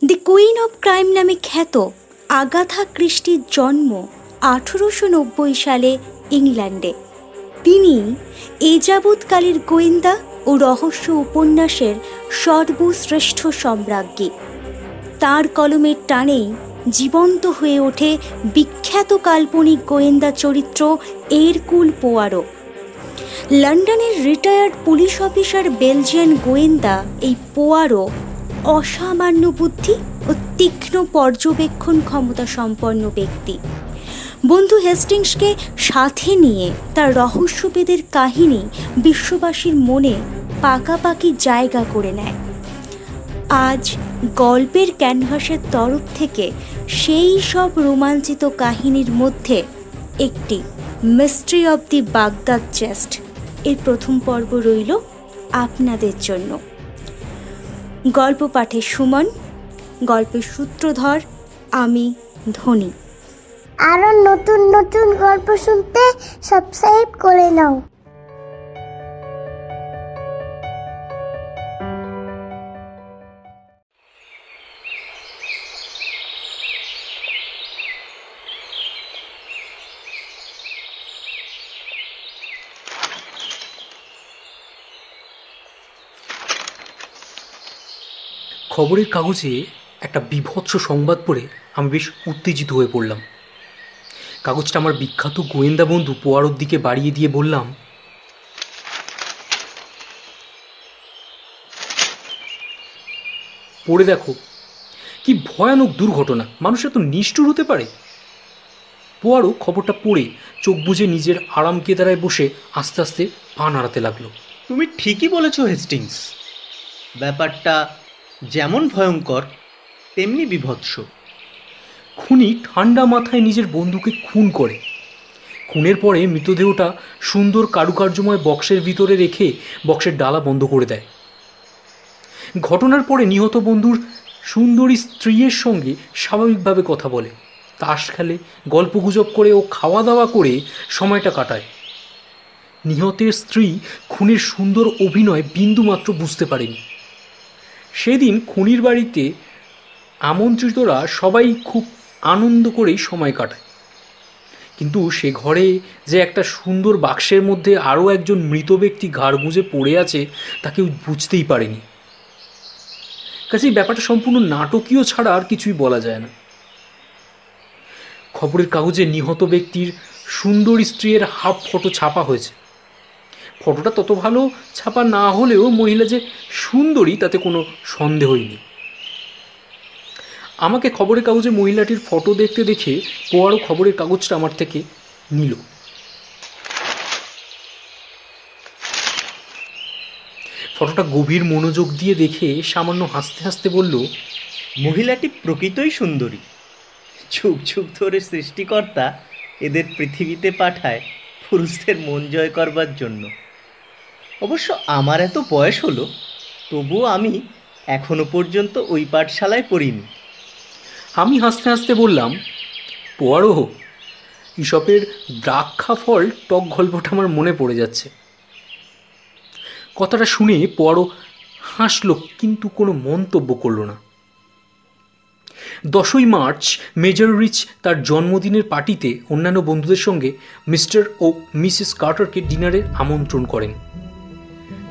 The queen of crime নামে খ্যাত Agatha ক্রিস্টির জন্ম 1890 সালে ইংল্যান্ডে। তিনি এ যাবৎকালের গোয়েন্দা ও রহস্য উপন্যাসের সর্বশ্রেষ্ঠ সম্রাজ্ঞী। তাঁর কলমের টানেই জীবন্ত হয়ে ওঠে বিখ্যাত কাল্পনিক গোয়েন্দা চরিত্র এরকুল পোয়ারো। লন্ডনের রিটায়ার্ড পুলিশ অফিসার বেলজিয়ান গোয়েন্দা এই পোয়ারো অসামান্য বুদ্ধি ও তীক্ষ্ণ পর্যবেক্ষণ ক্ষমতা সম্পন্ন ব্যক্তি। বন্ধু হেস্টিংসকে সাথে নিয়ে তার রহস্যভেদের কাহিনী বিশ্ববাসীর মনে পাকাপাকি জায়গা করে নেয়। আজ গল্পের ক্যানভাসের তরফ থেকে সেই সব রোমাঞ্চিত কাহিনীর মধ্যে একটি mystery of the Baghdad chest এর প্রথম পর্ব রইল আপনাদের জন্য। গল্প পাঠে সুমন, গল্পের সূত্রধর আমি ধনী। আরো নতুন নতুন গল্প শুনতে সাবস্ক্রাইব করে নাও। খবরের কাগজে একটা বীভৎস সংবাদ পড়ে আমি বেশ উত্তেজিত হয়ে পড়লাম। কাগজটা আমার বিখ্যাত গোয়েন্দা বন্ধু পোয়ারোর দিকে বাড়িয়ে দিয়ে বললাম, পড়ে দেখো, কি ভয়ানক দুর্ঘটনা! মানুষ এত নিষ্ঠুর হতে পারে? পোয়ারো খবরটা পড়ে চোখ বুজে নিজের আরাম কেদারায় বসে আস্তে আস্তে পা নাড়াতে লাগলো। তুমি ঠিকই বলেছ হেস্টিংস, ব্যাপারটা যেমন ভয়ঙ্কর তেমনি বিভৎস। খুনি ঠান্ডা মাথায় নিজের বন্ধুকে খুন করে। খুনের পরে মৃতদেহটা সুন্দর কারুকার্যময় বক্সের ভিতরে রেখে বক্সের ডালা বন্ধ করে দেয়। ঘটনার পরে নিহত বন্ধুর সুন্দরী স্ত্রীর সঙ্গে স্বাভাবিকভাবে কথা বলে, তাস খেলে, গল্পগুজব করে ও খাওয়া দাওয়া করে সময়টা কাটায়। নিহতের স্ত্রী খুনের সুন্দর অভিনয় বিন্দুমাত্র বুঝতে পারেনি। সেদিন খুনির বাড়িতে আমন্ত্রিতরা সবাই খুব আনন্দ করেই সময় কাটায়, কিন্তু সে ঘরে যে একটা সুন্দর বাক্সের মধ্যে আরও একজন মৃত ব্যক্তি ঘাড় গুঁজে পড়ে আছে তা কেউ বুঝতেই পারেনি। কাজেই ব্যাপারটা সম্পূর্ণ নাটকীয় ছাড়া আর কিছুই বলা যায় না। খবরের কাগজে নিহত ব্যক্তির সুন্দর স্ত্রীর হাফ ফটো ছাপা হয়েছে। ফটোটা তত ভালো ছাপা না হলেও মহিলা যে সুন্দরী তাতে কোনো সন্দেহই নেই। আমাকে খবরের কাগজে মহিলাটির ফটো দেখতে দেখে পোয়ারো খবরের কাগজটা আমার থেকে নিল। ফটোটা গভীর মনোযোগ দিয়ে দেখে সামান্য হাসতে হাসতে বলল, মহিলাটি প্রকৃতই সুন্দরী। যুগ যুগ ধরে সৃষ্টিকর্তা এদের পৃথিবীতে পাঠায় পুরুষদের মন জয় করবার জন্য। অবশ্য আমার এত বয়স হলো, তবুও আমি এখনো পর্যন্ত ওই পাঠশালায় পড়িনি। আমি হাসতে হাসতে বললাম, পোয়ারো, ঈশপের দ্রাক্ষা ফল টক গল্পটা আমার মনে পড়ে যাচ্ছে। কথাটা শুনে পোয়ারো হাসলো, কিন্তু কোনো মন্তব্য করল না। 10ই মার্চ মেজর রিচ তার জন্মদিনের পার্টিতে অন্যান্য বন্ধুদের সঙ্গে মিস্টার ও মিসেস কার্টারকে ডিনারে আমন্ত্রণ করেন।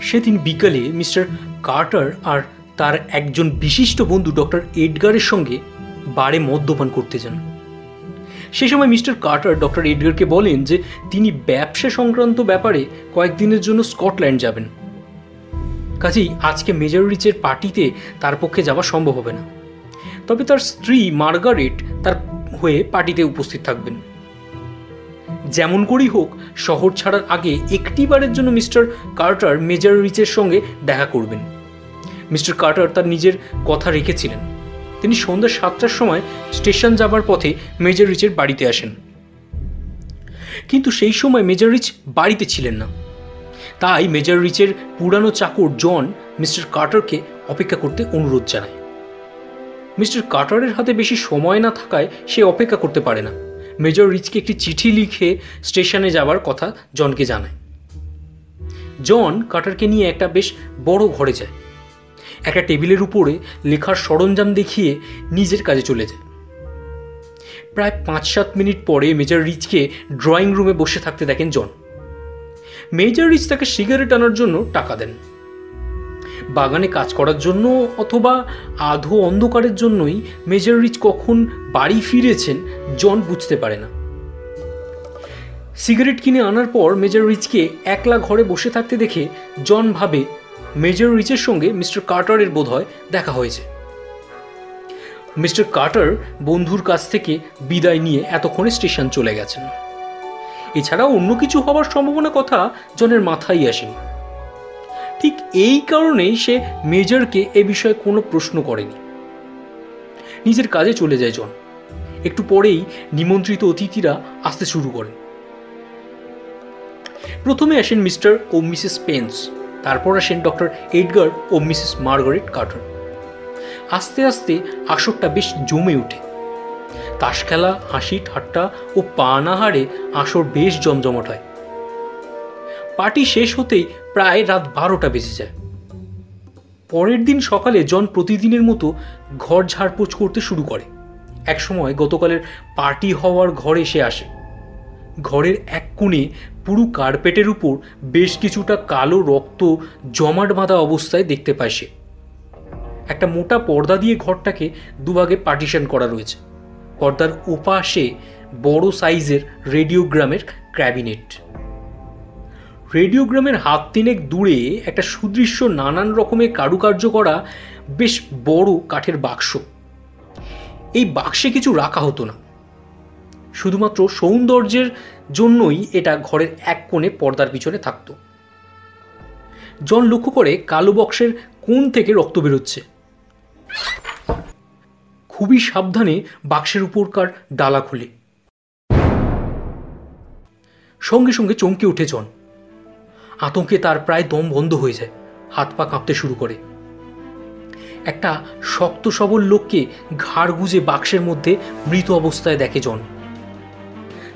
সেদিন বিকালে মিস্টার কার্টার আর তার একজন বিশিষ্ট বন্ধু ডক্টর এডগারের সঙ্গে বারে মদ্যপান করতে যান। সে সময় মিস্টার কার্টার ডক্টর এডগারকে বলেন যে তিনি ব্যবসা সংক্রান্ত ব্যাপারে কয়েকদিনের জন্য স্কটল্যান্ড যাবেন, কাজেই আজকে মেজর রিচের পার্টিতে তার পক্ষে যাওয়া সম্ভব হবে না। তবে তার স্ত্রী মার্গারেট তার হয়ে পার্টিতে উপস্থিত থাকবেন। যেমন করেই হোক শহর ছাড়ার আগে একটিবারের জন্য মিস্টার কার্টার মেজর রিচের সঙ্গে দেখা করবেন। মিস্টার কার্টার তার নিজের কথা রেখেছিলেন। তিনি সন্ধ্যা 7টার সময় স্টেশন যাবার পথে মেজর রিচের বাড়িতে আসেন, কিন্তু সেই সময় মেজর রিচ বাড়িতে ছিলেন না। তাই মেজর রিচের পুরানো চাকর জন মিস্টার কার্টারকে অপেক্ষা করতে অনুরোধ জানায়। মিস্টার কার্টারের হাতে বেশি সময় না থাকায় সে অপেক্ষা করতে পারে না। মেজর রিচকে একটি চিঠি লিখে স্টেশনে যাবার কথা জনকে জানায়। জন কার্টারকে নিয়ে একটা বেশ বড় ঘরে যায় একটা টেবিলের উপরে লেখার সরঞ্জাম দেখিয়ে নিজের কাজে চলে যায়। প্রায় 5-7 মিনিট পরে মেজর রিচকে ড্রয়িং রুমে বসে থাকতে দেখেন জন। মেজর রিচ তাকে সিগারেট আনার জন্য টাকা দেন। বাগানে কাজ করার জন্য অথবা আধো অন্ধকারের জন্যই মেজর রিচ কখন বাড়ি ফিরেছেন জন বুঝতে পারে না। সিগারেট কিনে আনার পর মেজর রিচকে একলা ঘরে বসে থাকতে দেখে জন ভাবে মেজর রিচের সঙ্গে মিস্টার কার্টারের বোধহয় দেখা হয়েছে। মিস্টার কার্টার বন্ধুর কাছ থেকে বিদায় নিয়ে এতক্ষণে স্টেশন চলে গেছেন। এছাড়াও অন্য কিছু হওয়ার সম্ভাবনা কথা জনের মাথায় আসেনি। ঠিক এই কারণেই সে মেজরকে এ বিষয়ে কোনো প্রশ্ন করেনি, নিজের কাজে চলে যায় জন। একটু পরেই নিমন্ত্রিত অতিথিরা আসতে শুরু করেন। প্রথমে আসেন মিস্টার ও মিসেস পেন্স, তারপর আসেন ডক্টর এডগার ও মিসেস মার্গারেট কার্টার। আস্তে আস্তে আসরটা বেশ জমে ওঠে। তাস খেলা, হাসি ঠাট্টা ও পানাহারে আসর বেশ জমজমাট হয়। পার্টি শেষ হতেই প্রায় রাত 12টা বেজে যায়। পরের দিন সকালে জন প্রতিদিনের মতো ঘর ঝাড়পোছ করতে শুরু করে। একসময় গতকালের পার্টি হওয়ার ঘরে সে আসে। ঘরের এক কোণে পুরো কার্পেটের উপর বেশ কিছুটা কালো রক্ত জমাট বাঁধা অবস্থায় দেখতে পায় সে। একটা মোটা পর্দা দিয়ে ঘরটাকে দুভাগে পার্টিশন করা রয়েছে। পর্দার ওপাশে বড় সাইজের রেডিওগ্রামের ক্যাবিনেট। রেডিওগ্রামের হাত 3 দূরে একটা সুদৃশ্য নানান রকমের কারুকার্য করা বেশ বড় কাঠের বাক্স। এই বাক্সে কিছু রাখা হতো না, শুধুমাত্র সৌন্দর্যের জন্যই এটা ঘরের এক কোণে পর্দার পিছনে থাকত। জন লক্ষ্য করে কালো বক্সের কোণ থেকে রক্ত বেরোচ্ছে। খুবই সাবধানে বাক্সের উপরকার ডালা খুলে সঙ্গে সঙ্গে চমকে উঠে জন। আতঙ্কে তার প্রায় দম বন্ধ হয়ে যায়, হাত পা কাঁপতে শুরু করে। একটা শক্ত সবল লোককে ঘাড় গুজে বাক্সের মধ্যে মৃত অবস্থায় দেখে জন।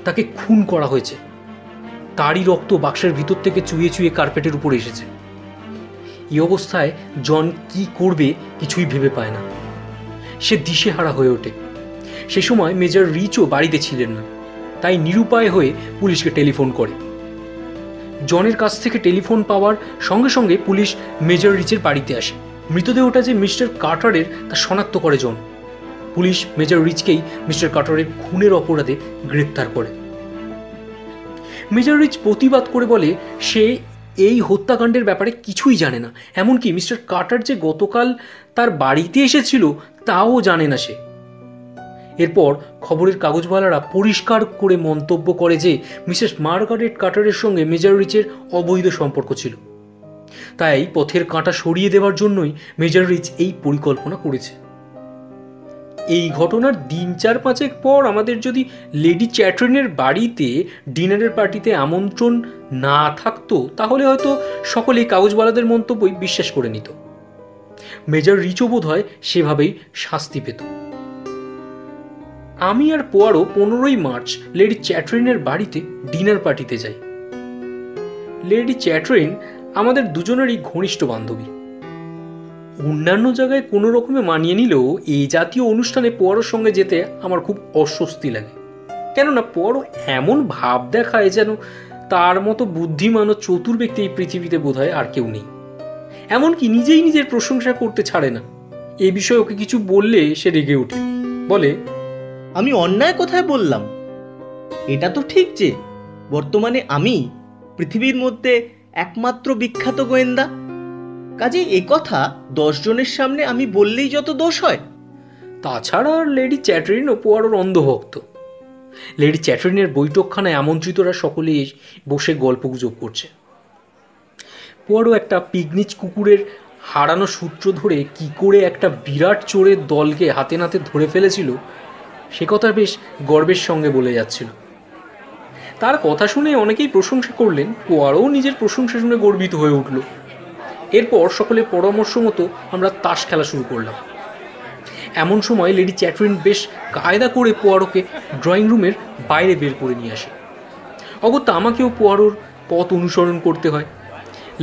তাকে খুন করা হয়েছে। তারই রক্ত বাক্সের ভিতর থেকে চুইয়ে চুইয়ে কার্পেটের উপরে এসেছে। এই অবস্থায় জন কি করবে কিছুই ভেবে পায় না। সে দিশেহারা হয়ে ওঠে। সে সময় মেজর রিচও বাড়িতে ছিলেন না, তাই নিরুপায় হয়ে পুলিশকে টেলিফোন করে। জনের কাছ থেকে টেলিফোন পাওয়ার সঙ্গে সঙ্গে পুলিশ মেজর রিচের বাড়িতে আসে। মৃতদেহটা যে মিস্টার কার্টারের তা শনাক্ত করে জন। পুলিশ মেজর রিচকেই মিস্টার কার্টারের খুনের অপরাধে গ্রেপ্তার করে। মেজর রিচ প্রতিবাদ করে বলে সে এই হত্যাকাণ্ডের ব্যাপারে কিছুই জানে না, এমনকি মিস্টার কার্টার যে গতকাল তার বাড়িতে এসেছিল তাও জানে না সে। এরপর খবরের কাগজওয়ালারা পরিষ্কার করে মন্তব্য করে যে মিসেস মার্গারেট কার্টারের সঙ্গে মেজর রিচের অবৈধ সম্পর্ক ছিল। তাই পথের কাঁটা সরিয়ে দেওয়ার জন্যই মেজর রিচ এই পরিকল্পনা করেছে। এই ঘটনার দিন 4-5 পর আমাদের যদি লেডি চ্যাটরিনের বাড়িতে ডিনারের পার্টিতে আমন্ত্রণ না থাকতো তাহলে হয়তো সকলেই কাগজওয়ালাদের মন্তব্যই বিশ্বাস করে নিত। মেজর রিচও বোধ হয় সেভাবেই শাস্তি পেত। আমি আর পোয়ারো 15ই মার্চ লেডি চ্যাটরিনের বাড়িতে ডিনার পার্টিতে যাই। লেডি চ্যাটরিন আমাদের দুজনেরই ঘনিষ্ঠ বান্ধবী। অন্যান্য জায়গায় কোনো রকমে মানিয়ে নিলেও এই জাতীয় অনুষ্ঠানে পোয়ারোর সঙ্গে যেতে আমার খুব অস্বস্তি লাগে। কেননা পোয়ারো এমন ভাব দেখায় যেন তার মতো বুদ্ধিমান ও চতুর ব্যক্তি এই পৃথিবীতে বোধহয় আর কেউ নেই। এমনকি নিজেই নিজের প্রশংসা করতে ছাড়ে না। এ বিষয়ে ওকে কিছু বললে সে রেগে ওঠে, বলে, আমি অন্যায় কোথায় বললাম? এটা তো ঠিক যে বর্তমানে আমি পৃথিবীর মধ্যে একমাত্র বিখ্যাত গোয়েন্দা। কাজে এ কথা 10 জনের সামনে আমি বললেই যত দোষ হয়। তাছাড়া লেডি চ্যাটরিন ও পোয়ারোর অন্ধভক্ত। লেডি চ্যাটরিনের বৈঠকখানায় আমন্ত্রিতরা সকলেই বসে গল্পগুজব করছে। পোয়ারো একটা পিগনিচ কুকুরের হারানো সূত্র ধরে কি করে একটা বিরাট চোরের দলকে হাতে নাতে ধরে ফেলেছিল সে কথা বেশ গর্বের সঙ্গে বলে যাচ্ছিল। তার কথা শুনে অনেকেই প্রশংসা করলেন। পোয়ারোও নিজের প্রশংসা শুনে গর্বিত হয়ে উঠল। এরপর সকলে পরামর্শ মতো আমরা তাস খেলা শুরু করলাম। এমন সময় লেডি চ্যাটরিন বেশ কায়দা করে পোয়ারোকে ড্রয়িং রুমের বাইরে বের করে নিয়ে আসে। অগত্যা আমাকেও পোয়ারোর পথ অনুসরণ করতে হয়।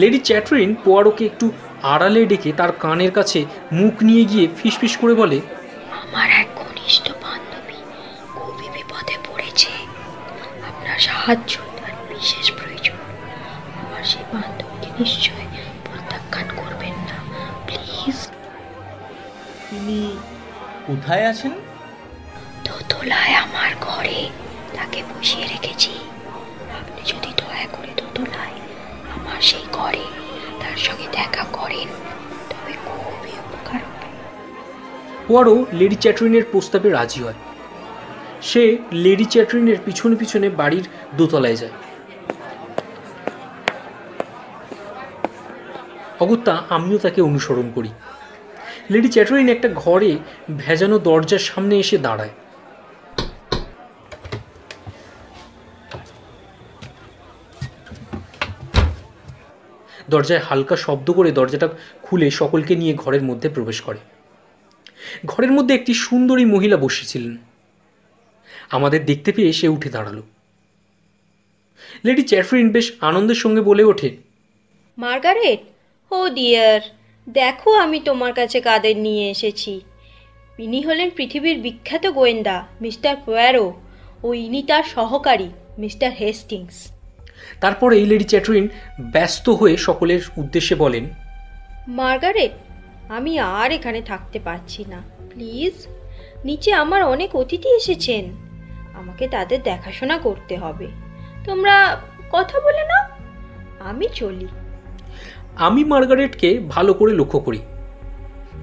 লেডি চ্যাটরিন পোয়ারোকে একটু আড়ালে ডেকে তার কানের কাছে মুখ নিয়ে গিয়ে ফিসফিস করে বলে, আমার এক ঘনিষ্ঠ বান্ধবী খুবই বিপদে পড়েছে, আপনার সাহায্য তার বিশেষ প্রয়োজন। আমার সেই বান্ধবীকে নিশ্চয় প্রত্যাখ্যান করবেন না, প্লিজ। তিনি কোথায় আছেন? দোতলায় আমার ঘরে তাকে বসিয়ে রেখেছি। আপনি যদি দয়া করে দোতলায় আমার সেই ঘরে তার সঙ্গে দেখা করেন তবে খুবই উপকার হবে। পোয়ারো লেডি চ্যাটরিনের প্রস্তাবে রাজি হয়। সে লেডি চ্যাটরিনের পিছনে পিছনে বাড়ির দোতলায় যায়। অগত্যা আমিও তাকে অনুসরণ করি। লেডি চ্যাটরিন একটা ঘরে ভেজানো দরজার সামনে এসে দাঁড়ায়। দরজায় হালকা শব্দ করে দরজাটা খুলে সকলকে নিয়ে ঘরের মধ্যে প্রবেশ করে। ঘরের মধ্যে একটি সুন্দরী মহিলা বসেছিলেন। আমাদের দেখতে পেয়ে সে উঠে দাঁড়ালো। লেডি চ্যাটরিন বেশ আনন্দের সঙ্গে বলে ওঠে, মার্গারেট, ও ডিয়ার, দেখো আমি তোমার কাছে কাদের নিয়ে এসেছি। ইনি হলেন পৃথিবীর বিখ্যাত গোয়েন্দা মিস্টার পোয়ারো ও ইনি তার সহকারী মিস্টার হেস্টিংস। তারপরে লেডি চ্যাটরিন ব্যস্ত হয়ে সকলের উদ্দেশ্যে বলেন, মার্গারেট, আমি আর এখানে থাকতে পারছি না, প্লিজ। নিচে আমার অনেক অতিথি এসেছেন, আমাকে তাদের দেখাশোনা করতে হবে। তোমরা কথা বলে নাও, আমি চলি। আমি মার্গারেটকে ভালো করে লক্ষ্য করি।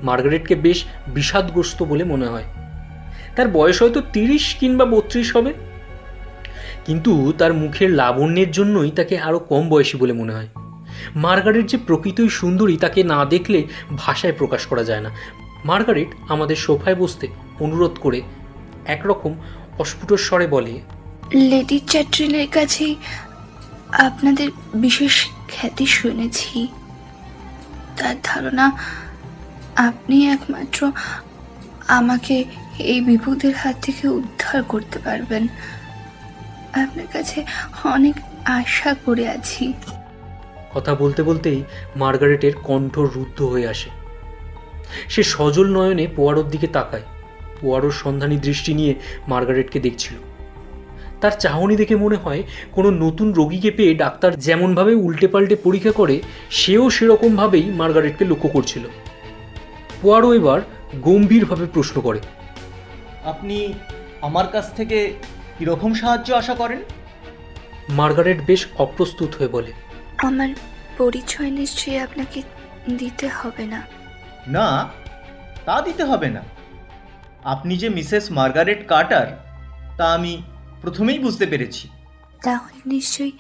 মার্গারেটকে বেশ বিষাদগ্রস্ত বলে মনে হয়। তার বয়স হয়তো 30 কিংবা 32 হবে, কিন্তু তার মুখের লাবণ্যের জন্যই তাকে আরও কম বয়সী বলে মনে হয়। মার্গারেট যে প্রকৃতই সুন্দরী তাকে না দেখলে ভাষায় প্রকাশ করা যায় না। মার্গারেট আমাদের সোফায় বসতে অনুরোধ করে একরকম অস্ফুট স্বরে বলে, লেডি চ্যাটরিনের কাছে আপনাদের বিশেষ খ্যাতি শুনেছি। তার ধারণা আপনি একমাত্র আমাকে এই বিপদের হাত থেকে উদ্ধার করতে পারবেন। আপনার কাছে অনেক আশা করে আছি। কথা বলতে বলতেই মার্গারেটের কণ্ঠ রুদ্ধ হয়ে আসে। সে সজল নয়নে পোয়ারোর দিকে তাকায়। পোয়ারোর সন্ধানী দৃষ্টি নিয়ে মার্গারেটকে দেখছিল। তার চাহনি দেখে মনে হয় কোনো নতুন রোগীকে পেয়ে ডাক্তার যেমনভাবে উল্টে পাল্টে পরীক্ষা করে সেও সেরকমভাবেই মার্গারেটকে লক্ষ্য করছিল। পোয়ারো এবার গম্ভীরভাবে প্রশ্ন করে, আপনি আমার কাছ থেকে কিরকম সাহায্য আশা করেন? মার্গারেট বেশ অপ্রস্তুত হয়ে বলে, আমার পরিচয় নিশ্চয়ই আপনাকে দিতে হবে না। না, তা দিতে হবে না। আপনি যে মিসেস মার্গারেট কার্টার তা আমি প্রথমেই বুঝতে পেরেছি। তাহলে নিশ্চয়ই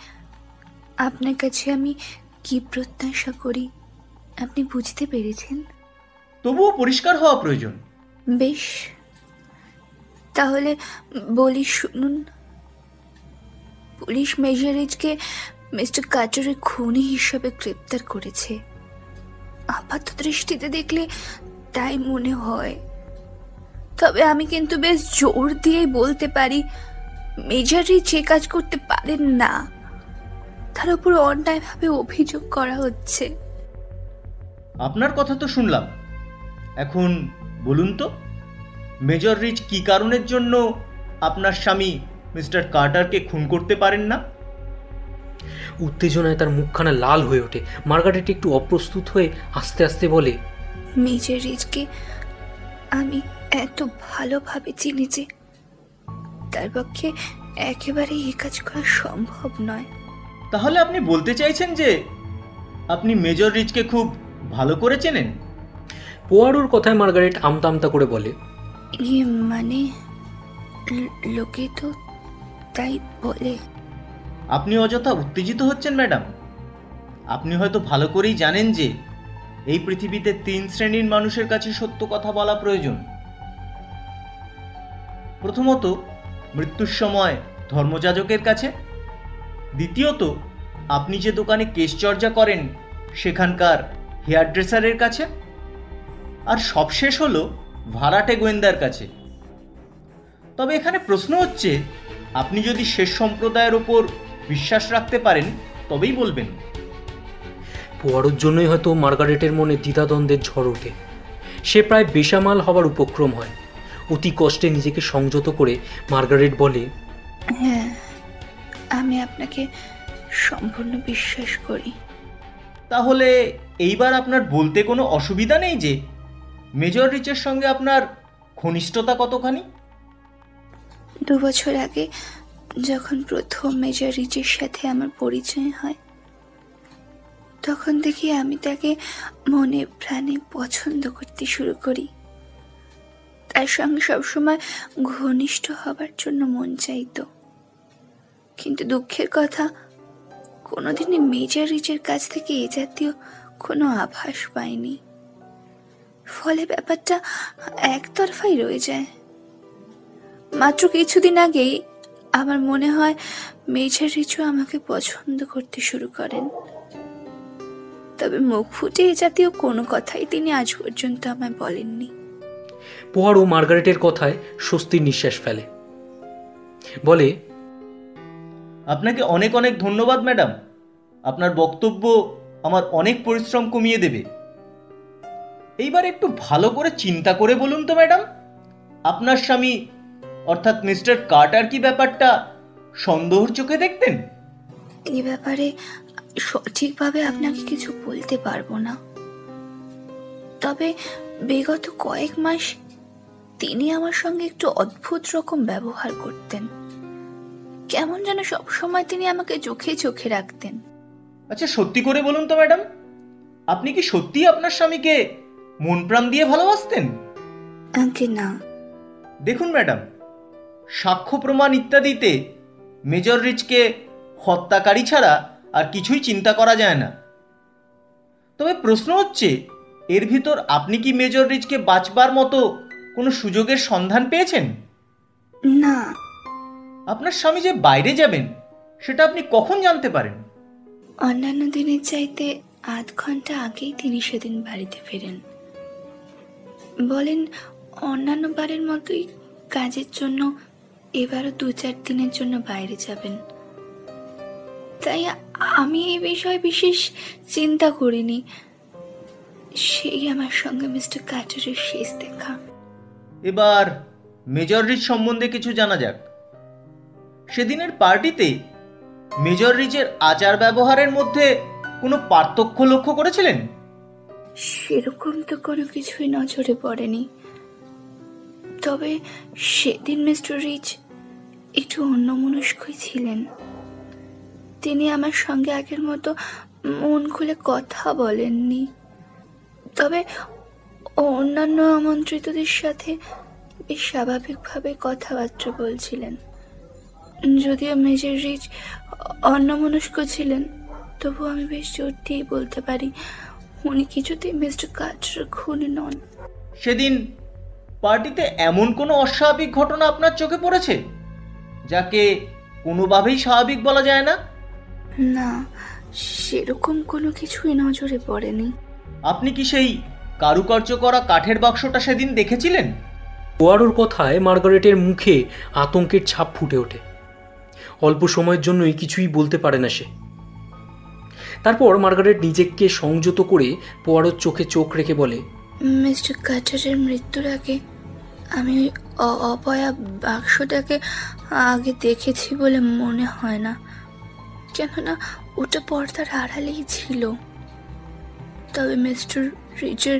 আপনার কাছে আমি কি প্রত্যাশা করি আপনি বুঝতে পেরেছেন। তবুও পরিষ্কার হওয়া প্রয়োজন। বেশ, তাহলে বলি শুনুন। পুলিশ মেজরিজকে মিস্টার কার্টারের খুনি হিসাবে গ্রেপ্তার করেছে। আপাত দৃষ্টিতে দেখলে তাই মনে হয়, তবে আমি কিন্তু বেশ জোর দিয়েই বলতে পারি মেজরিজ যে কাজ করতে পারেন না তার উপর অন্যায়ভাবে অভিযোগ করা হচ্ছে। আপনার কথা তো শুনলাম, এখন বলুন তো মেজর রিচ কি কারণের জন্য আপনার স্বামী মিস্টার কার্টারকে খুন করতে পারেন না? উত্তেজনায় তার মুখখানা লাল হয়ে ওঠে। মার্গারেট একটু অপ্রস্তুত হয়ে আস্তে আস্তে বলে, মেজর রিচকে আমি এত ভালোভাবে চিনি যে তার পক্ষে একেবারেই এ কাজ করা সম্ভব নয়। তাহলে আপনি বলতে চাইছেন যে আপনি মেজর রিচকে খুব ভালো করে চেনেন? পোয়ারোর কথায় মার্গারেট আমতা আমতা করে বলে, মানে লোকে তো তাই বলে। আপনি অযথা উত্তেজিত হচ্ছেন ম্যাডাম। আপনি হয়তো ভালো করেই জানেন যে এই পৃথিবীতে 3 শ্রেণীর মানুষের কাছে সত্য কথা বলা প্রয়োজন। প্রথমত, মৃত্যুর সময় ধর্মযাজকের কাছে। দ্বিতীয়ত, আপনি যে দোকানে কেশচর্চা করেন সেখানকার হেয়ার ড্রেসারের কাছে। আর সবশেষ হলো ভাড়াটে গোয়েন্দার কাছে। তবে এখানে প্রশ্ন হচ্ছে, আপনি যদি শেষ সম্প্রদায়ের ওপর বিশ্বাস রাখতে পারেন তবেই বলবেন। পোয়ারোর জন্যই হয়তো মার্গারেটের মনে দ্বিধাদ্বন্দ্বের ঝড় ওঠে। সে প্রায় বেসামাল হবার উপক্রম হয়। অতি কষ্টে নিজেকে সংযত করে মার্গারেট বলে, হ্যাঁ, আমি আপনাকে সম্পূর্ণ বিশ্বাস করি। তাহলে এইবার আপনার বলতে কোনো অসুবিধা নেই যে মেজর রিচের সঙ্গে আপনার ঘনিষ্ঠতা কতখানি? 2 বছর আগে যখন প্রথম মেজর রিচের সাথে আমার পরিচয় হয়, তখন থেকে আমি তাকে মনে প্রাণে পছন্দ করতে শুরু করি। তার সঙ্গে সবসময় ঘনিষ্ঠ হবার জন্য মন চাইতো। কিন্তু দুঃখের কথা, কোনোদিনই মেজর রিচের কাছ থেকে এ জাতীয় কোনো আভাস পাইনি। ফলে ব্যাপারটা একতরফাই রয়ে যায়। মাত্র কিছুদিন আগেই আমার মনে হয় মেজর রিচও আমাকে পছন্দ করতে শুরু করেন। তবে মুখ ফুটে এ জাতীয় কোনো কথাই তিনি আজ পর্যন্ত আমায় বলেননি। পোয়ারো মার্গারেটের কথায় স্বস্তির নিঃশ্বাস ফেলে, বলে, আপনাকে অনেক অনেক ধন্যবাদ ম্যাডাম। আপনার বক্তব্য আমার অনেক পরিশ্রম কমিয়ে দেবে। এইবার একটু ভালো করে চিন্তা করে বলুন তো ম্যাডাম, আপনার স্বামী অর্থাৎ মিস্টার কার্টার কি ব্যাপারটা সন্দেহের চোখে দেখতেন? এই ব্যাপারে সঠিকভাবে আপনাকে কিছু বলতে পারবো না। তবে বিগত কয়েক মাস তিনি আমার সঙ্গে একটু অদ্ভুত রকম ব্যবহার করতেন। কেমন যেন সবসময় তিনি আমাকে চোখে চোখে রাখতেন। আচ্ছা, সত্যি করে বলুন তো ম্যাডাম, আপনি কি সত্যি আপনার স্বামীকে মন প্রাণ দিয়ে ভালোবাসতেন? আগে না। দেখুন ম্যাডাম, সাক্ষ্য প্রমাণ ইত্যাদিতে মেজর রিচকে হত্যাকারী ছাড়া আর কিছুই চিন্তা করা যায় না। তবে প্রশ্ন হচ্ছে, এর ভিতর আপনি কি মেজর রিচকে বাঁচবার মতো কোনো সুযোগের সন্ধান পেয়েছেন? না। আপনার স্বামী যে বাইরে যাবেন সেটা আপনি কখন জানতে পারেন? অন্যান্য দিনের চাইতে আধ ঘন্টা আগেই তিনি সেদিন বাড়িতে ফেরেন। বলেন অন্যান্য বারের মতোই কাজের জন্য এবারও 2-4 দিনের জন্য বাইরে যাবেন। তাই আমি এই বিষয়ে বিশেষ চিন্তা করিনি। সেই আমার সঙ্গে মিস্টার কার্টারের শেষ দেখা। এবার মেজর রিচ সম্বন্ধে কিছু জানা যাক। সেদিনের পার্টিতে মেজর রিচের আচার ব্যবহারের মধ্যে কোনো পার্থক্য লক্ষ্য করেছিলেন? সেরকম তো কোনো কিছুই নজরে পড়েনি। তবে সেদিন মিস্টার রিচ একটু অন্যমনস্কই ছিলেন। তিনি আমার সঙ্গে আগের মতো মন খুলে কথা বলেননি। তবে অন্যান্য আমন্ত্রিতদের সাথে বেশ স্বাভাবিকভাবে কথাবার্তা বলছিলেন। যদিও মেজর রিচ অন্যমনস্ক ছিলেন, তবু আমি বেশ জোর দিয়ে বলতে পারি উনি কিছুতেই মিস্টার কার্টারের খুনি নন। সেদিন পার্টিতে এমন কোনো অস্বাভাবিক ঘটনা আপনার চোখে পড়েছে যাকে কোনোভাবেই স্বাভাবিক বলা যায় না? না, সেরকম কোনো কিছুই নজরে পড়েনি। আপনি কি সেই কারুকার্য করা কাঠের বাক্সটা সেদিন দেখেছিলেন? পোয়ারোর কথায় মার্গারেটের মুখে আতঙ্কের ছাপ ফুটে ওঠে। অল্প সময়ের জন্যই কিছুই বলতে পারে না সে। তারপর মার্গারেট নিজেকে সংযত করে পোয়ারোর চোখে চোখ রেখে বলে, মিস্টার কার্টারের মৃত্যুর আগে আমি অপয়া বাক্সটাকে আগে দেখেছি বলে মনে হয় না, কেননা ওটা পর্দার আড়ালেই ছিল। তবে মিস্টার রিচের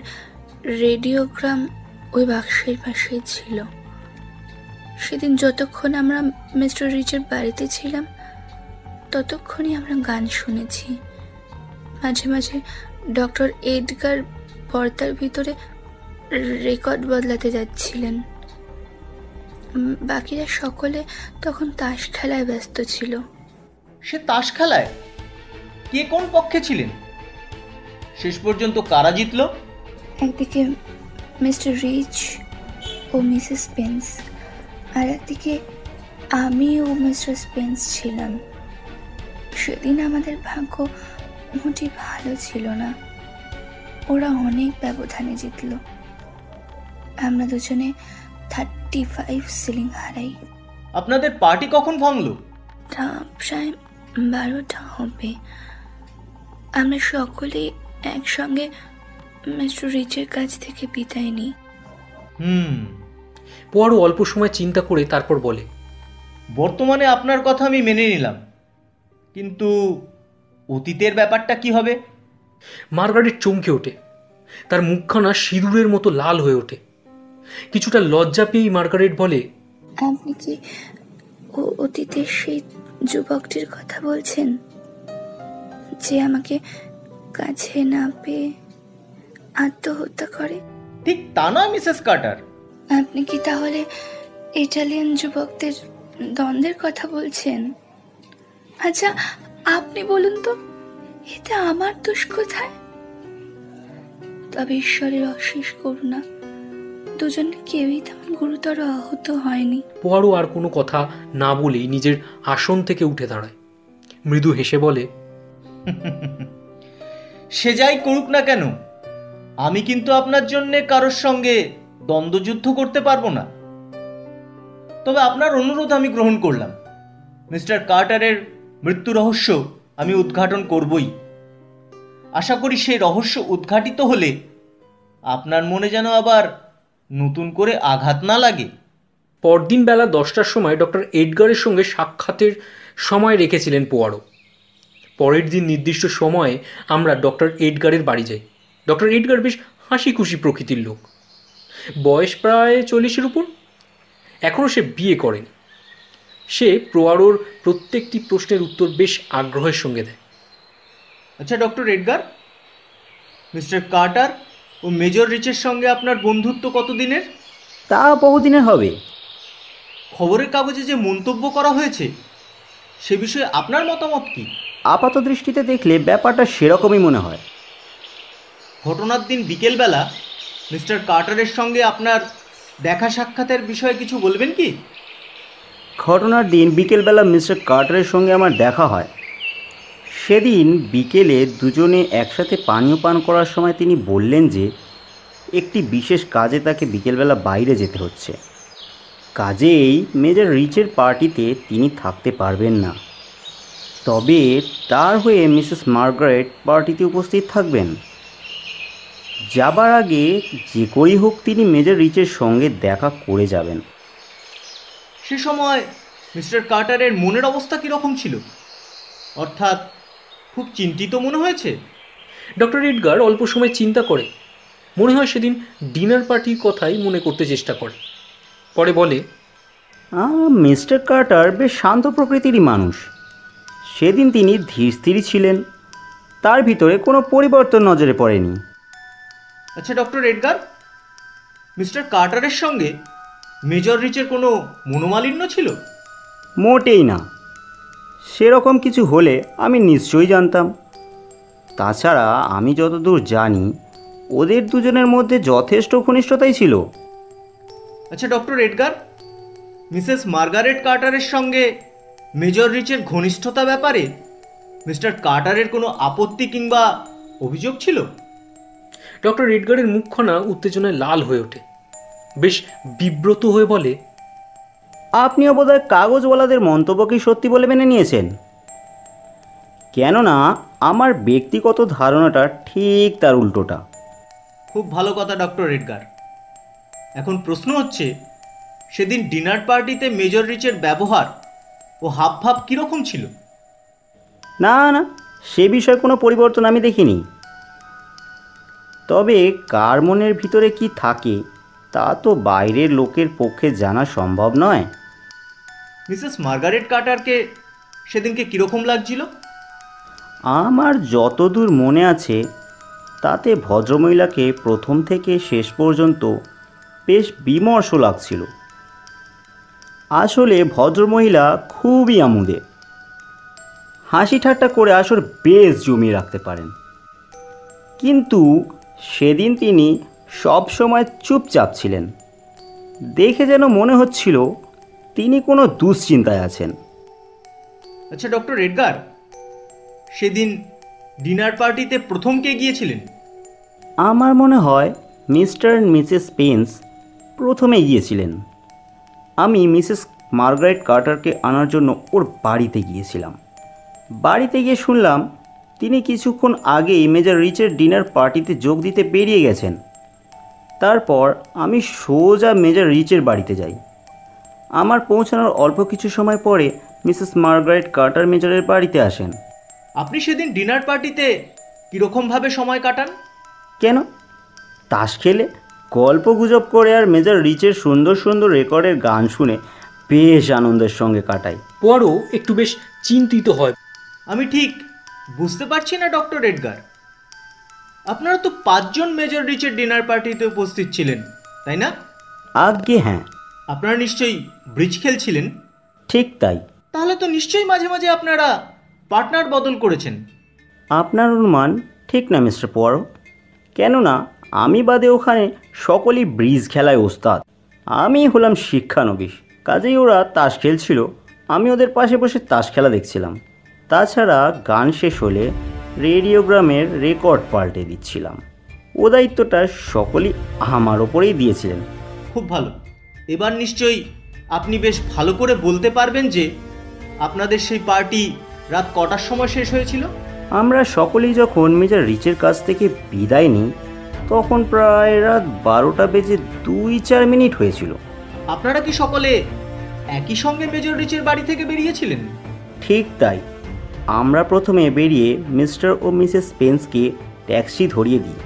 রেডিওগ্রাম ওই বাক্সের পাশেই ছিল। সেদিন যতক্ষণ আমরা মিস্টার রিচের বাড়িতে ছিলাম ততক্ষণই আমরা গান শুনেছি। মাঝে মাঝে ডক্টর এডগার পর্দার ভিতরে রেকর্ড বদলাতে যাচ্ছিলেন। বাকিরা সকলে তখন তাস খেলায় ব্যস্ত ছিল। সে তাস খেলায় কে কোন পক্ষে ছিলেন? শেষ পর্যন্ত কারা জিতল? একদিকে মিস্টার রিচ ও মিসেস স্পেন্স, আর একদিকে আমি ও মিস্টার স্পেন্স ছিলাম। সেদিন আমাদের ভাগ্য মোটেই ভালো ছিল না। ওরা অনেক ব্যবধানে জিতল। আমরা দুজনে 35 সিলিং হারাই। আপনাদের পার্টি কখন ভাঙলো? প্রায় 12টা হবে। আমরা সকলেই একসঙ্গে মিস্টার রিচের কাছ থেকে বিদায় নিই। পোয়ারো অল্প সময় চিন্তা করে তারপর বলে, বর্তমানে আপনার কথা আমি মেনে নিলাম, কিন্তু অতীতের ব্যাপারটা কি হবে? মার্গারেট চমকে ওঠে। তার মুখখানা সিঁদুরের মতো লাল হয়ে ওঠে। কিছুটা লজ্জা পেয়েই মার্গারেট বলে, আপনি কি অতীতের সেই যুবকটির কথা বলছেন, যে আমাকে কাছে না পেয়ে আত্মহত্যা করে? ঠিক তা নয় মিসেস কার্টার। আপনি কি তাহলে ইটালিয়ান যুবকদের দ্বন্দ্বের কথা বলছেন? আচ্ছা, আপনি বলুন তো, এতে আমার দোষ কোথায়? তবে ঈশ্বরের অশেষ করুণা, দুজন কেউই তেমন গুরুতর আহত হয়নি। পোয়ারো আর কোনো কথা না বলেই নিজের আসন থেকে উঠে দাঁড়ায়। মৃদু হেসে বলে, সে যাই করুক না কেন, আমি কিন্তু আপনার জন্য কারোর সঙ্গে দ্বন্দ্বযুদ্ধ করতে পারবো না। তবে আপনার অনুরোধ আমি গ্রহণ করলাম। মিস্টার কার্টারের মৃত্যু রহস্য আমি উদ্ঘাটন করবই। আশা করি সেই রহস্য উদ্ঘাটিত হলে আপনার মনে যেন আবার নতুন করে আঘাত না লাগে। পরদিন বেলা 10টার সময় ডক্টর এডগারের সঙ্গে সাক্ষাতের সময় রেখেছিলেন পোয়ারো। পরের দিন নির্দিষ্ট সময়ে আমরা ডক্টর এডগারের বাড়ি যাই। ডক্টর এডগার বেশ হাসি খুশি প্রকৃতির লোক। বয়স প্রায় 40-এর উপর। এখনও সে বিয়ে করেনি। সে পোয়ারোর প্রত্যেকটি প্রশ্নের উত্তর বেশ আগ্রহের সঙ্গে দেয়। আচ্ছা ডক্টর এডগার, মিস্টার কার্টার ও মেজর রিচের সঙ্গে আপনার বন্ধুত্ব কতদিনের? তা বহুদিনের হবে। খবরের কাগজে যে মন্তব্য করা হয়েছে সে বিষয়ে আপনার মতামত কি? আপাত দৃষ্টিতে দেখলে ব্যাপারটা সেরকমই মনে হয়। ঘটনার দিন বিকেলবেলা মিস্টার কার্টারের সঙ্গে আপনার দেখা সাক্ষাতের বিষয়ে কিছু বলবেন কি? ঘটনার দিন বিকেলবেলা মিস্টার কার্টারের সঙ্গে আমার দেখা হয়। সেদিন বিকেলে দুজনে একসাথে পানীয় পান করার সময় তিনি বললেন যে একটি বিশেষ কাজে তাকে বিকেলবেলা বাইরে যেতে হচ্ছে। কাজেই মেজর রিচের পার্টিতে তিনি থাকতে পারবেন না, তবে তার হয়ে মিসেস মার্গারেট পার্টিতে উপস্থিত থাকবেন। যাবার আগে যে করেই হোক তিনি মেজর রিচের সঙ্গে দেখা করে যাবেন। সে সময় মিস্টার কার্টারের মনের অবস্থা কীরকম ছিল? অর্থাৎ খুব চিন্তিত মনে হয়েছে? ডক্টর এডগার অল্প সময় চিন্তা করে। মনে হয় সেদিন ডিনার পার্টির কথাই মনে করতে চেষ্টা করে। পরে বলে, মিস্টার কার্টার বেশ শান্ত প্রকৃতিরই মানুষ। সেদিন তিনি ধীর স্থির ছিলেন, তার ভিতরে কোনো পরিবর্তন নজরে পড়েনি। আচ্ছা ডক্টর এডগার, মিস্টার কার্টারের সঙ্গে মেজর রিচের কোনো মনোমালিন্য ছিল? মোটেই না। সেরকম কিছু হলে আমি নিশ্চয়ই জানতাম। তাছাড়া আমি যতদূর জানি ওদের দুজনের মধ্যে যথেষ্ট ঘনিষ্ঠতাই ছিল। আচ্ছা ডক্টর এডগার, মিসেস মার্গারেট কার্টারের সঙ্গে মেজর রিচের ঘনিষ্ঠতা ব্যাপারে মিস্টার কার্টারের কোনো আপত্তি কিংবা অভিযোগ ছিল? ডক্টর এডগারের মুখখানা উত্তেজনায় লাল হয়ে ওঠে। বেশ বিব্রত হয়ে বলে, আপনিও বোধহয় কাগজওয়ালাদের মন্তব্যকেই সত্যি বলে মেনে নিয়েছেন। কেননা আমার ব্যক্তিগত ধারণাটা ঠিক তার উল্টোটা। খুব ভালো কথা ডক্টর এডগার। এখন প্রশ্ন হচ্ছে, সেদিন ডিনার পার্টিতে মেজর রিচের ব্যবহার ও হাবভাব কীরকম ছিল? না না, সে বিষয়ে কোনো পরিবর্তন আমি দেখিনি। তবে কার মনের ভিতরে কি থাকে তা তো বাইরের লোকের পক্ষে জানা সম্ভব নয়। মিসেস মার্গারেট কার্টারকে সেদিনকে কীরকম লাগছিল? আমার যতদূর মনে আছে তাতে ভদ্রমহিলাকে প্রথম থেকে শেষ পর্যন্ত বেশ বিমর্ষ লাগছিল। আসলে ভদ্রমহিলা খুবই আমোদে, হাসি ঠাট্টা করে আসর বেশ জমিয়ে রাখতে পারেন। কিন্তু সেদিন তিনি সব সময় চুপচাপ ছিলেন। দেখে যেন মনে হচ্ছিল তিনি কোনো দুশ্চিন্তায় আছেন। আচ্ছা ডক্টর এডগার, সেদিন ডিনার পার্টিতে প্রথম কে গিয়েছিলেন? আমার মনে হয় মিস্টার অ্যান্ড মিসেস পেন্স প্রথমে গিয়েছিলেন। আমি মিসেস মার্গারেট কার্টারকে আনার জন্য ওর বাড়িতে গিয়েছিলাম। বাড়িতে গিয়ে শুনলাম তিনি কিছুক্ষণ আগেই মেজর রিচের ডিনার পার্টিতে যোগ দিতে বেরিয়ে গেছেন। তারপর আমি সোজা মেজর রিচের বাড়িতে যাই। আমার পৌঁছানোর অল্প কিছু সময় পরে মিসেস মার্গারেট কার্টার মেজরের বাড়িতে আসেন। আপনি সেদিন ডিনার পার্টিতে কীরকমভাবে সময় কাটান? কেন? তাস খেলে, গল্প গুজব করে আর মেজর রিচের সুন্দর সুন্দর রেকর্ডের গান শুনে বেশ আনন্দের সঙ্গে কাটাই। পোয়ারো একটু বেশ চিন্তিত হয়। আমি ঠিক বুঝতে পারছি না ডক্টর এডগার, আপনারা তো 5 জন মেজর রিচের ডিনার পার্টিতে উপস্থিত ছিলেন, তাই না? আজ্ঞে হ্যাঁ। আপনারা নিশ্চয়ই ব্রিজ খেলছিলেন? ঠিক তাই। তাহলে তো নিশ্চয়ই মাঝে মাঝে আপনারা পার্টনার বদল করেছেন। আপনার অনুমান ঠিক না মিস্টার পোয়ারো, কেননা আমি বাদে ওখানে সকলেই ব্রিজ খেলায় ওস্তাদ। আমি হলাম শিক্ষানবিশ, কাজেই ওরা তাস খেলছিল, আমি ওদের পাশে বসে তাস খেলা দেখছিলাম। তাছাড়া গান শেষ হলে রেডিওগ্রামের রেকর্ড পাল্টে দিচ্ছিলাম। ও দায়িত্বটা সকলেই আমার ওপরেই দিয়েছিলেন। খুব ভালো। এবার নিশ্চয়ই আপনি বেশ ভালো করে বলতে পারবেন যে আপনাদের সেই পার্টি রাত কটার সময় শেষ হয়েছিল? আমরা সকলেই যখন মেজর রিচের কাছ থেকে বিদায় নিই তখন প্রায় রাত 12টা বেজে 2-4 মিনিট হয়েছিল। আপনারা কি সকলে একই সঙ্গে মেজর রিচের বাড়ি থেকে বেরিয়েছিলেন? ঠিক তাই। আমরা প্রথমে বেরিয়ে মিস্টার ও মিসেস স্পেন্সকে ট্যাক্সি ধরিয়ে দিই।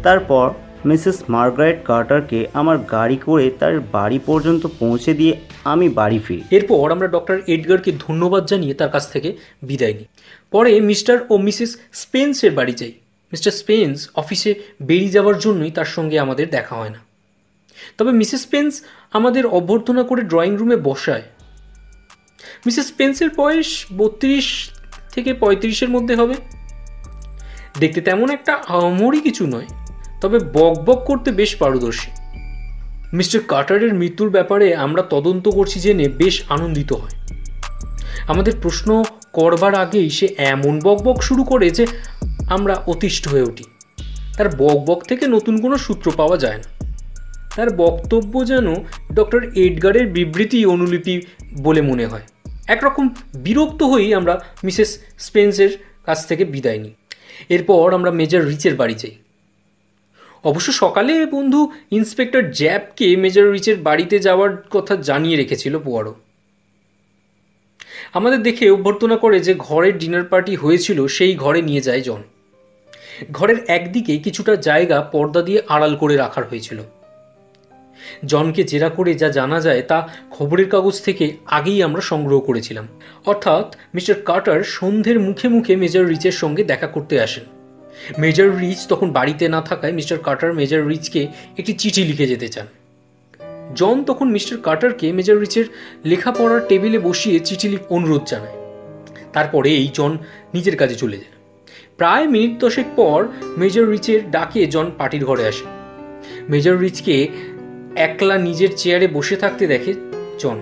তারপর মিসেস মার্গারেট কার্টারকে আমার গাড়ি করে তার বাড়ি পর্যন্ত পৌঁছে দিয়ে আমি বাড়ি ফিরি। এরপর আমরা ডক্টর এডগারকে ধন্যবাদ জানিয়ে তার কাছ থেকে বিদায় নিই। পরে মিস্টার ও মিসেস স্পেন্সের বাড়ি যাই। মিস্টার স্পেন্স অফিসে বেরিয়ে যাওয়ার জন্যই তার সঙ্গে আমাদের দেখা হয় না। তবে মিসেস স্পেন্স আমাদের অভ্যর্থনা করে ড্রয়িং রুমে বসায়। মিসেস স্পেন্সের বয়স 32 থেকে 35-এর মধ্যে হবে। দেখতে তেমন একটা আহামরি কিছু নয়, তবে বক বক করতে বেশ পারদর্শী। মিস্টার কার্টারের মৃত্যুর ব্যাপারে আমরা তদন্ত করছি জেনে বেশ আনন্দিত হয়। আমাদের প্রশ্ন করবার আগেই সে এমন বক বক শুরু করে যে আমরা অতিষ্ঠ হয়ে উঠি। তার বক বক থেকে নতুন কোনো সূত্র পাওয়া যায় না। তার বক্তব্য যেন ডক্টর এডগারের বিবৃতি অনুলিপি বলে মনে হয়। একরকম বিরক্ত হয়েই আমরা মিসেস স্পেন্সের কাছ থেকে বিদায় নিই। এরপর আমরা মেজর রিচের বাড়ি যাই। অবশ্য সকালে বন্ধু ইন্সপেক্টর জ্যাপকে মেজর রিচের বাড়িতে যাওয়ার কথা জানিয়ে রেখেছিল পোয়ারো। আমাদের দেখে অভ্যর্থনা করে যে ঘরের ডিনার পার্টি হয়েছিল সেই ঘরে নিয়ে যায় জন। ঘরের একদিকে কিছুটা জায়গা পর্দা দিয়ে আড়াল করে রাখার হয়েছিল। জনকে জেরা করে যা জানা যায় তা খবরের কাগজ থেকে আগেই আমরা সংগ্রহ করেছিলাম। অর্থাৎ মিস্টার কার্টার সন্ধ্যের মুখে মুখে মেজর রিচের সঙ্গে দেখা করতে আসেন। মেজর রিচ তখন বাড়িতে না থাকায় মিস্টার কার্টার মেজর রিচকে একটি চিঠি লিখে যেতে চান। জন তখন মিস্টার কার্টারকে মেজর রিচের লেখাপড়ার টেবিলে বসিয়ে চিঠি অনুরোধ জানায়। তারপরে এই জন নিজের কাজে চলে যায়। প্রায় মিনিট 10 পর মেজর রিচের ডাকে জন পার্টির ঘরে আসে। মেজর রিচকে একলা নিজের চেয়ারে বসে থাকতে দেখে জন।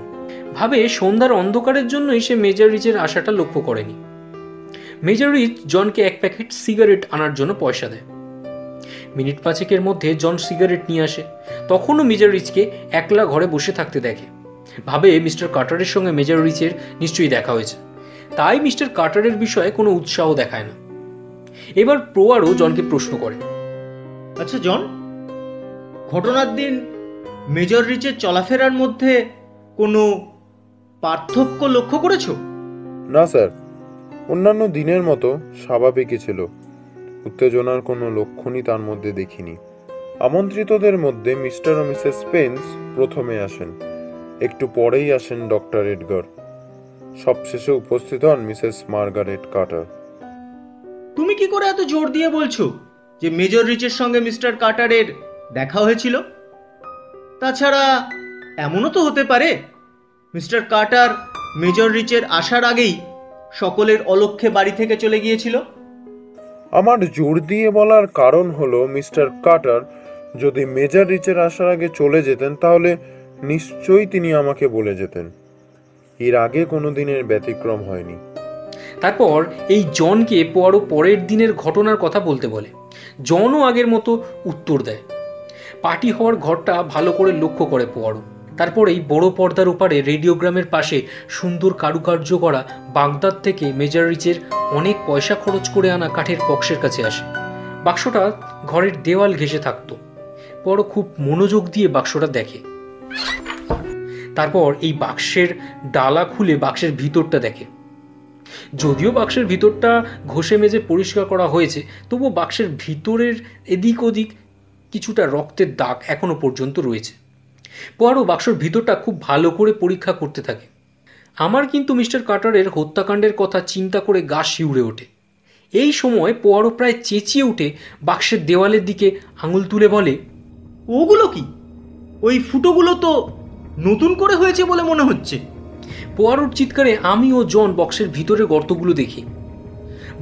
ভাবে সন্ধ্যার অন্ধকারের জন্যই সে মেজর রিচের আশাটা লক্ষ্য করেনি। মেজর রিচ জনকে 1 প্যাকেট সিগারেট আনার জন্য পয়সা দেয়। মিনিট 5-এর মধ্যে জন সিগারেট নিয়ে আসে। তখনও মেজর রিচকে একলা ঘরে বসে থাকতে দেখে। ভাবে মিস্টার কার্টারের সঙ্গে মেজর রিচের নিশ্চয়ই দেখা হয়েছে, তাই মিস্টার কার্টারের বিষয়ে কোনো উৎসাহ দেখায় না। এবার পোয়ারো জনকে প্রশ্ন করে, আচ্ছা জন, ঘটনার দিন মেজর রিচের চলাফেরার মধ্যে কোনো পার্থক্য লক্ষ্য করেছো? না স্যার, অন্যান্য দিনের মতো স্বাভাবিকই ছিল। উত্তেজনার কোনো লক্ষণই তার মধ্যে দেখিনি। আমন্ত্রিতদের মধ্যে মিস্টার ও মিসেস স্পেন্স প্রথমে আসেন, একটু পরেই আসেন ডক্টর এডগার, সবশেষে উপস্থিত হন মিসেস মার্গারেট কার্টার। তুমি কি করে এত জোর দিয়ে বলছো যে মেজর রিচের সঙ্গে মিস্টার কার্টারের দেখা হয়েছিল? তাছাড়া এমনও তো হতে পারে মিস্টার কার্টার মেজর রিচের আসার আগেই সকলের অলক্ষ্যে বাড়ি থেকে চলে গিয়েছিল। আমার জোর দিয়ে বলার কারণ হলো মিস্টার কার্টার যদি মেজর রিচের আসার আগে চলে যেতেন তাহলে নিশ্চয়ই তিনি আমাকে বলে যেতেন। এর আগে কোনো দিনের ব্যতিক্রম হয়নি। তারপর এই জনকে পোয়ারো পরের দিনের ঘটনার কথা বলতে বলে। জনও আগের মতো উত্তর দেয়। পার্টি হওয়ার ঘরটা ভালো করে লক্ষ্য করে পোয়ারো। তারপরেই বড় পর্দার ওপারে রেডিওগ্রামের পাশে সুন্দর কারুকার্য করা বাগদাদ থেকে মেজর রিচের অনেক পয়সা খরচ করে আনা কাঠের বক্সের কাছে আসে। বাক্সটা ঘরের দেওয়াল ঘেঁষে থাকতো। বড় খুব মনোযোগ দিয়ে বাক্সটা দেখে। তারপর এই বাক্সের ডালা খুলে বাক্সের ভিতরটা দেখে। যদিও বাক্সের ভিতরটা ঘষে মেজে পরিষ্কার করা হয়েছে, তবুও বাক্সের ভিতরের এদিক ওদিক কিছুটা রক্তের দাগ এখনো পর্যন্ত রয়েছে। পোয়ারো বাক্সের ভিতরটা খুব ভালো করে পরীক্ষা করতে থাকে। আমার কিন্তু মিস্টার কার্টারের হত্যাকাণ্ডের কথা চিন্তা করে গা শিউরে ওঠে। এই সময় পোয়ারো প্রায় চেঁচিয়ে উঠে বাক্সের দেওয়ালের দিকে আঙুল তুলে বলে, ওগুলো কি? ওই ফুটোগুলো তো নতুন করে হয়েছে বলে মনে হচ্ছে। পোয়ারোর চিৎকারে আমি ও জন বক্সের ভিতরের গর্তগুলো দেখি।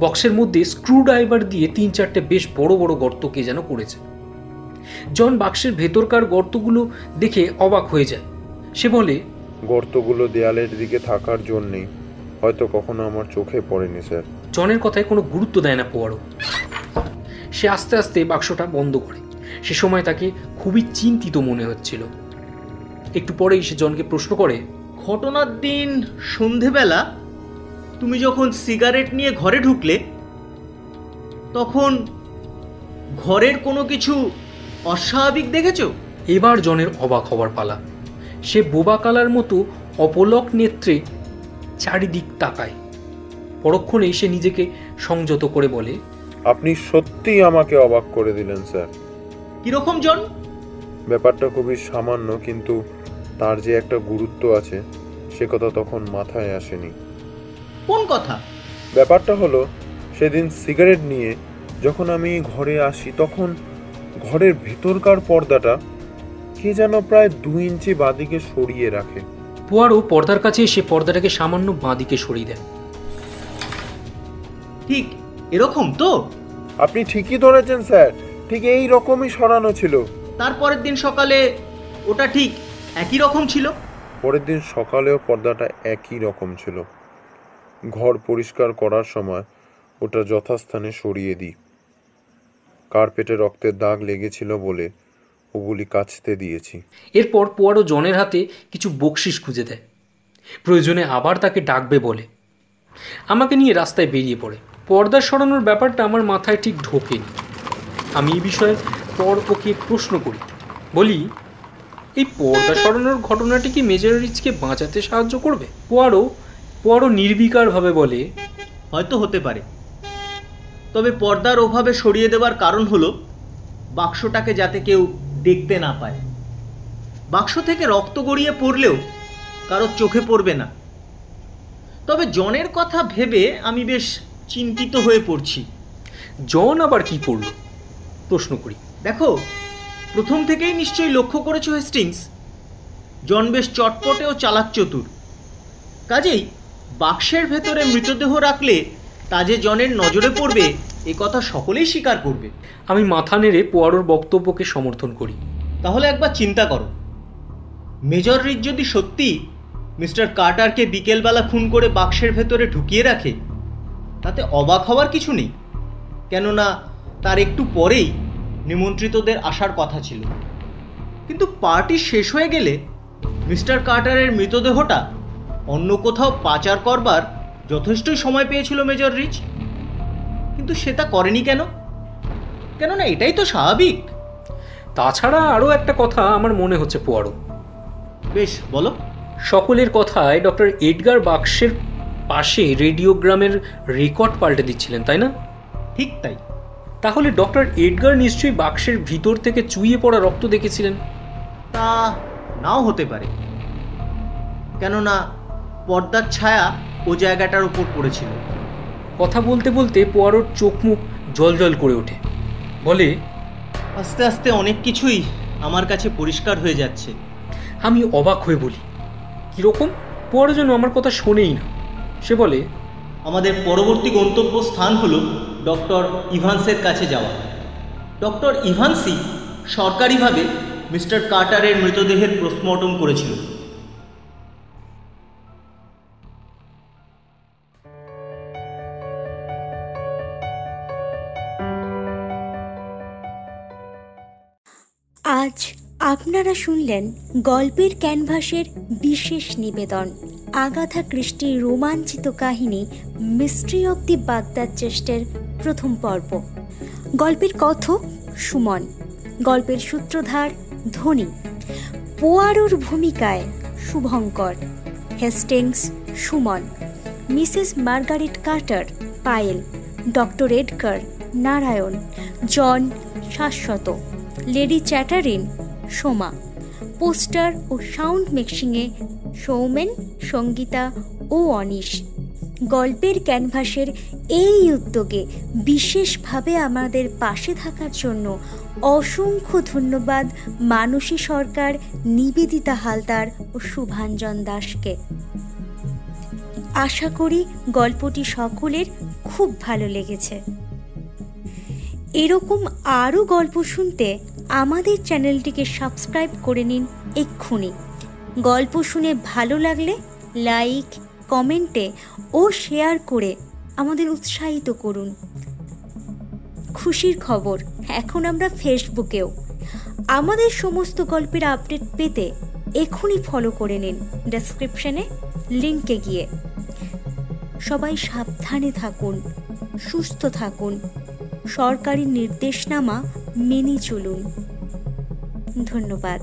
বক্সের মধ্যে স্ক্রু ড্রাইভার দিয়ে 3-4টে বেশ বড় বড় গর্ত কে যেন করেছে। জন বাক্সের ভেতরকার গর্তগুলো দেখে অবাক হয়ে যায়। সে বলে, গর্তগুলো দেয়ালের দিকে থাকার জন্যেই হয়তো কখনো আমার চোখে পড়েনি স্যার। জনের কথায় কোনো গুরুত্ব দেয় না পোয়ারো। সে আস্তে আস্তে বাক্সটা বন্ধ করে। সে সময় তাকে খুবই চিন্তিত মনে হচ্ছিল। একটু পরেই সে জনকে প্রশ্ন করে, ঘটনার দিন সন্ধেবেলা তুমি যখন সিগারেট নিয়ে ঘরে ঢুকলে, তখন ঘরের কোনো কিছু অস্বাভাবিক দেখেছো? এবার জনের অবাক হওয়ার পালা। সে বোবা কালার মতো অপলক নেত্রে চারিদিক তাকায়। পরক্ষণেই সে নিজেকে সংযত করে বলে, আপনি সত্যিই আমাকে অবাক করে দিলেন স্যার। কিরকম জন? ব্যাপারটা খুবই সামান্য, কিন্তু তার যে একটা গুরুত্ব আছে সে কথা তখন মাথায় আসেনি। কোন কথা? ব্যাপারটা হলো, সেদিন সিগারেট নিয়ে যখন আমি ঘরে আসি তখন ঘরের ভেতরকার পর্দাটা কে যেন প্রায় 2 ইঞ্চি বাঁদিকে সরিয়ে রাখে। পোয়ারো পর্দার কাছে এসে পর্দাটাকে সামান্য বাঁদিকে সরিয়ে দেয়। ঠিক এরকম তো? আপনি ঠিকই ধরেছেন স্যার, ঠিক এই রকমই সরানো ছিল। তারপরের দিন সকালে ওটা ঠিক একই রকম ছিল? পরের দিন সকালেও পর্দাটা একই রকম ছিল। ঘর পরিষ্কার করার সময় ওটা যথাস্থানে সরিয়ে দিই। কার্পেটে রক্তের দাগ লেগেছিল বলে ওগুলি কাচতে দিয়েছি। এরপর পোয়ারো জনের হাতে কিছু বকশিস খুঁজে দেয়। প্রয়োজনে আবার তাকে ডাকবে বলে আমাকে নিয়ে রাস্তায় বেরিয়ে পড়ে। পর্দা সরানোর ব্যাপারটা আমার মাথায় ঠিক ঢোকেনি। আমি এই বিষয়ে পর ওকে প্রশ্ন করি, বলি, এই পর্দা সরানোর ঘটনাটি কি মেজর রিচকে বাঁচাতে সাহায্য করবে? পোয়ারো নির্বিকারভাবে বলে, হয়তো হতে পারে, তবে পর্দার ওভাবে সরিয়ে দেওয়ার কারণ হলো বাক্সটাকে যাতে কেউ দেখতে না পায়। বাক্স থেকে রক্ত গড়িয়ে পড়লেও কারো চোখে পড়বে না। তবে জনের কথা ভেবে আমি বেশ চিন্তিত হয়ে পড়ছি। জন আবার কি করল? প্রশ্ন করি। দেখো, প্রথম থেকেই নিশ্চয়ই লক্ষ্য করেছো হেস্টিংস, জন বেশ চটপটে ও চালাক চতুর। কাজেই বাক্সের ভেতরে মৃতদেহ রাখলে তা যে জনের নজরে পড়বে এ কথা সকলেই স্বীকার করবে। আমি মাথা নেড়ে পোয়ারোর বক্তব্যকে সমর্থন করি। তাহলে একবার চিন্তা করো, মেজর রিচ যদি সত্যি মিস্টার কার্টারকে বিকেলবেলা খুন করে বাক্সের ভেতরে ঢুকিয়ে রাখে, তাতে অবাক হওয়ার কিছু নেই। কেননা তার একটু পরেই নিমন্ত্রিতদের আসার কথা ছিল। কিন্তু পার্টি শেষ হয়ে গেলে মিস্টার কার্টারের মৃতদেহটা অন্য কোথাও পাচার করবার যথেষ্টই সময় পেয়েছিল মেজর রিচ। কিন্তু সে তা করেনি কেন? কেননা এটাই তো স্বাভাবিক। তাছাড়া আরও একটা কথা আমার মনে হচ্ছে পোয়ারো। বেশ, বলো। সকলের কথায় ডক্টর এডগার বাক্সের পাশে রেডিওগ্রামের রেকর্ড পাল্টে দিচ্ছিলেন, তাই না? ঠিক তাই। তাহলে ডক্টর এডগার নিশ্চয়ই বাক্সের ভিতর থেকে চুইয়ে পড়া রক্ত দেখেছিলেন। তা নাও হতে পারে, কেননা পর্দার ছায়া ও জায়গাটার উপর পড়েছিল। কথা বলতে বলতে পোয়ারোর চোখ মুখ জলজল করে ওঠে। বলে, আস্তে আস্তে অনেক কিছুই আমার কাছে পরিষ্কার হয়ে যাচ্ছে। আমি অবাক হয়ে বলি, কীরকম? পোয়ারো যেন আমার কথা শোনেই না। সে বলে, আমাদের পরবর্তী গন্তব্য স্থান হলো ডক্টর ইভান্সের কাছে যাওয়া। ডক্টর ইভান্সই সরকারিভাবে মিস্টার কার্টারের মৃতদেহের পোস্টমর্টম করেছিল। আজ আপনারা শুনলেন গল্পের ক্যানভাসের বিশেষ নিবেদন, আগাথা ক্রিস্টির রোমাঞ্চিত কাহিনী মিস্ট্রি অব দি বাগদাদ চেস্টের প্রথম পর্ব। গল্পের কথক সুমন, গল্পের সূত্রধার ধনী, পোয়ারোর ভূমিকায় Shubhankar, Hastings Suman, Mrs Margaret Carter Payel, doctor Edgar Narayan, John Saswata, lady চ্যাটারিন সোমা, পোস্টার ও সাউন্ড মিক্সিংয়ে সৌমেন, সঙ্গীতা ও অনিশ। গল্পের ক্যানভাসের এই উদ্যোগে বিশেষভাবে আমাদের পাশে থাকার জন্য অসংখ্য ধন্যবাদ মানসী সরকার, নিবেদিতা হালদার ও শুভাঞ্জন দাসকে। আশা করি গল্পটি সকলের খুব ভালো লেগেছে। এরকম আরও গল্প শুনতে আমাদের চ্যানেলটিকে সাবস্ক্রাইব করে নিন এক্ষুনি। গল্প শুনে ভালো লাগলে লাইক, কমেন্টে ও শেয়ার করে আমাদের উৎসাহিত করুন। খুশির খবর, এখন আমরা ফেসবুকেও। আমাদের সমস্ত গল্পের আপডেট পেতে এক্ষুনি ফলো করে নিন ডেসক্রিপশনে লিঙ্কে গিয়ে। সবাই সাবধানে থাকুন, সুস্থ থাকুন, সরকারি নির্দেশনামা মেনে চলুন। ধন্যবাদ।